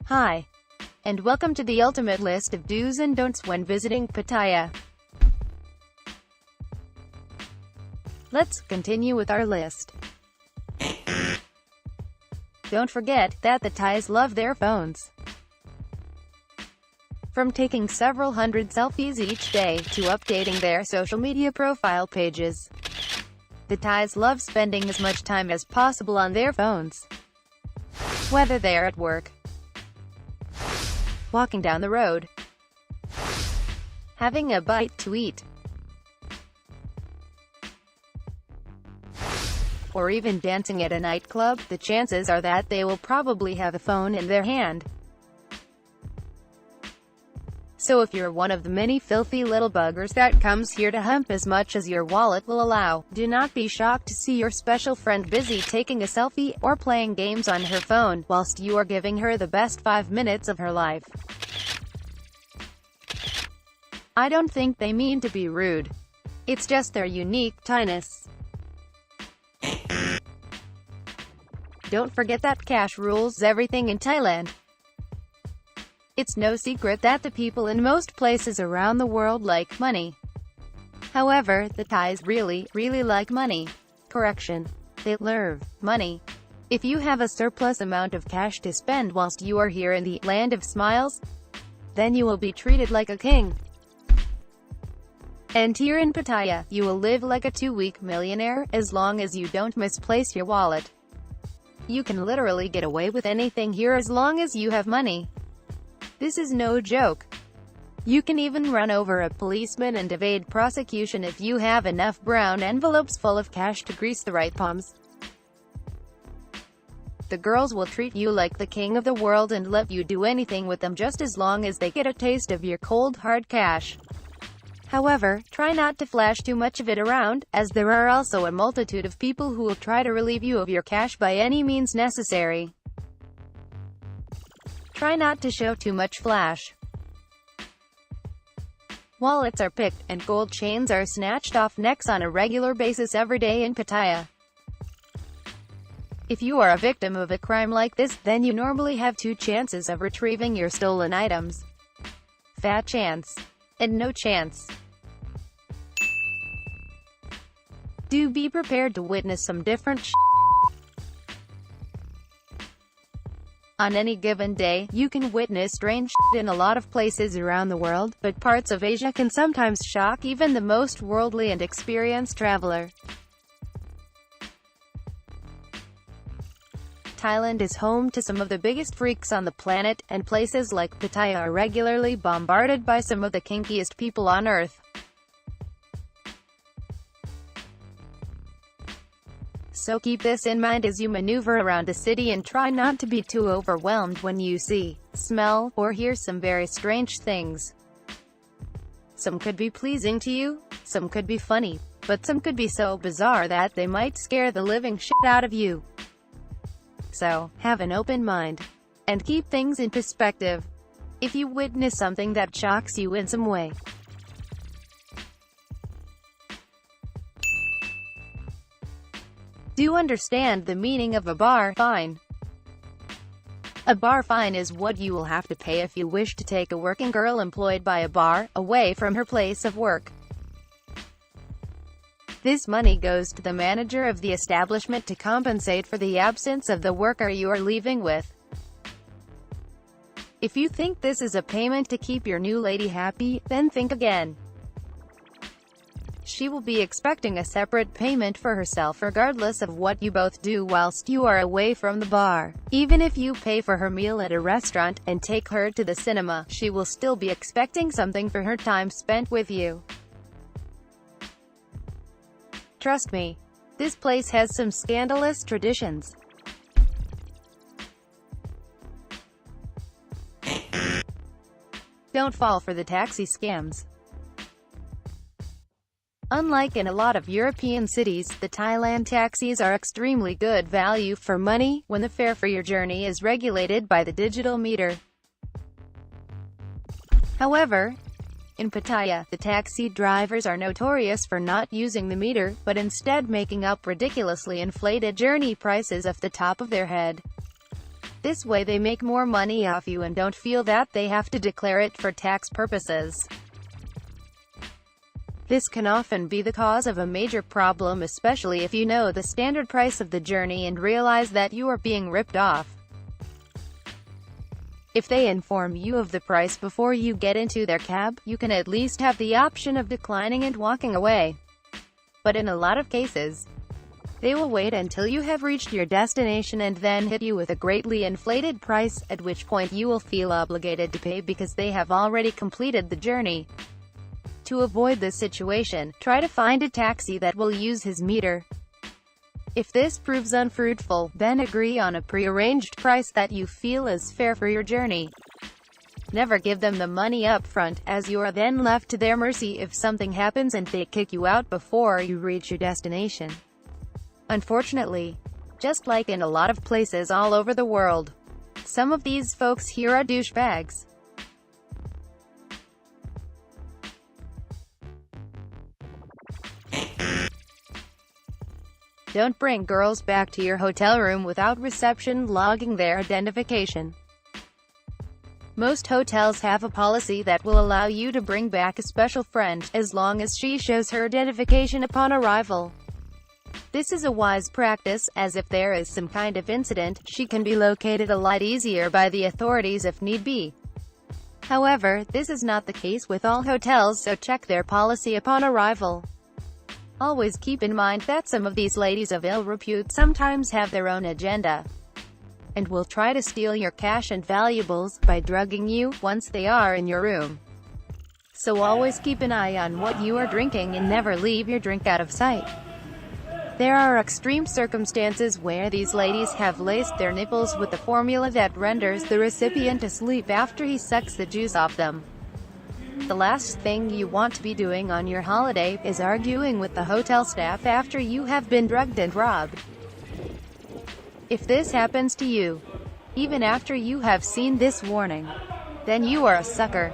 Hi, and welcome to the ultimate list of do's and don'ts when visiting Pattaya. Let's continue with our list. Don't forget that the Thais love their phones. From taking several hundred selfies each day, to updating their social media profile pages, the Thais love spending as much time as possible on their phones. Whether they're at work, walking down the road, having a bite to eat, or even dancing at a nightclub, the chances are that they will probably have a phone in their hand. So if you're one of the many filthy little buggers that comes here to hump as much as your wallet will allow, do not be shocked to see your special friend busy taking a selfie, or playing games on her phone, whilst you are giving her the best 5 minutes of her life. I don't think they mean to be rude. It's just their unique Thainess. Don't forget that cash rules everything in Thailand. It's no secret that the people in most places around the world like money. However, the Thais really like money. Correction. They love money. If you have a surplus amount of cash to spend whilst you are here in the land of smiles, then you will be treated like a king. And here in Pattaya, you will live like a 2-week millionaire, as long as you don't misplace your wallet. You can literally get away with anything here as long as you have money. This is no joke. You can even run over a policeman and evade prosecution if you have enough brown envelopes full of cash to grease the right palms. The girls will treat you like the king of the world and let you do anything with them just as long as they get a taste of your cold hard cash. However, try not to flash too much of it around, as there are also a multitude of people who will try to relieve you of your cash by any means necessary. Try not to show too much flash. Wallets are picked, and gold chains are snatched off necks on a regular basis every day in Pattaya. If you are a victim of a crime like this, then you normally have 2 chances of retrieving your stolen items. Fat chance. And no chance. Do be prepared to witness some different On any given day, you can witness strange in a lot of places around the world, but parts of Asia can sometimes shock even the most worldly and experienced traveler. Thailand is home to some of the biggest freaks on the planet, and places like Pattaya are regularly bombarded by some of the kinkiest people on earth. So keep this in mind as you maneuver around the city, and try not to be too overwhelmed when you see, smell, or hear some very strange things. Some could be pleasing to you, some could be funny, but some could be so bizarre that they might scare the living shit out of you. So, have an open mind, and keep things in perspective. If you witness something that shocks you in some way, do understand the meaning of a bar fine. A bar fine is what you will have to pay if you wish to take a working girl employed by a bar away from her place of work. This money goes to the manager of the establishment to compensate for the absence of the worker you are leaving with. If you think this is a payment to keep your new lady happy, then think again. She will be expecting a separate payment for herself regardless of what you both do whilst you are away from the bar. Even if you pay for her meal at a restaurant, and take her to the cinema, she will still be expecting something for her time spent with you. Trust me, this place has some scandalous traditions. Don't fall for the taxi scams. Unlike in a lot of European cities, the Thailand taxis are extremely good value for money, when the fare for your journey is regulated by the digital meter. However, in Pattaya, the taxi drivers are notorious for not using the meter, but instead making up ridiculously inflated journey prices off the top of their head. This way they make more money off you and don't feel that they have to declare it for tax purposes. This can often be the cause of a major problem, especially if you know the standard price of the journey and realize that you are being ripped off. If they inform you of the price before you get into their cab, you can at least have the option of declining and walking away. But in a lot of cases, they will wait until you have reached your destination and then hit you with a greatly inflated price, at which point you will feel obligated to pay because they have already completed the journey. To avoid this situation, try to find a taxi that will use his meter. If this proves unfruitful, then agree on a pre-arranged price that you feel is fair for your journey. Never give them the money up front, as you are then left to their mercy if something happens and they kick you out before you reach your destination. Unfortunately, just like in a lot of places all over the world, some of these folks here are douchebags. Don't bring girls back to your hotel room without reception logging their identification. Most hotels have a policy that will allow you to bring back a special friend, as long as she shows her identification upon arrival. This is a wise practice, as if there is some kind of incident, she can be located a lot easier by the authorities if need be. However, this is not the case with all hotels, so check their policy upon arrival. Always keep in mind that some of these ladies of ill repute sometimes have their own agenda, and will try to steal your cash and valuables by drugging you once they are in your room. So always keep an eye on what you are drinking and never leave your drink out of sight. There are extreme circumstances where these ladies have laced their nipples with the formula that renders the recipient asleep after he sucks the juice off them. The last thing you want to be doing on your holiday is arguing with the hotel staff after you have been drugged and robbed. If this happens to you, even after you have seen this warning, then you are a sucker.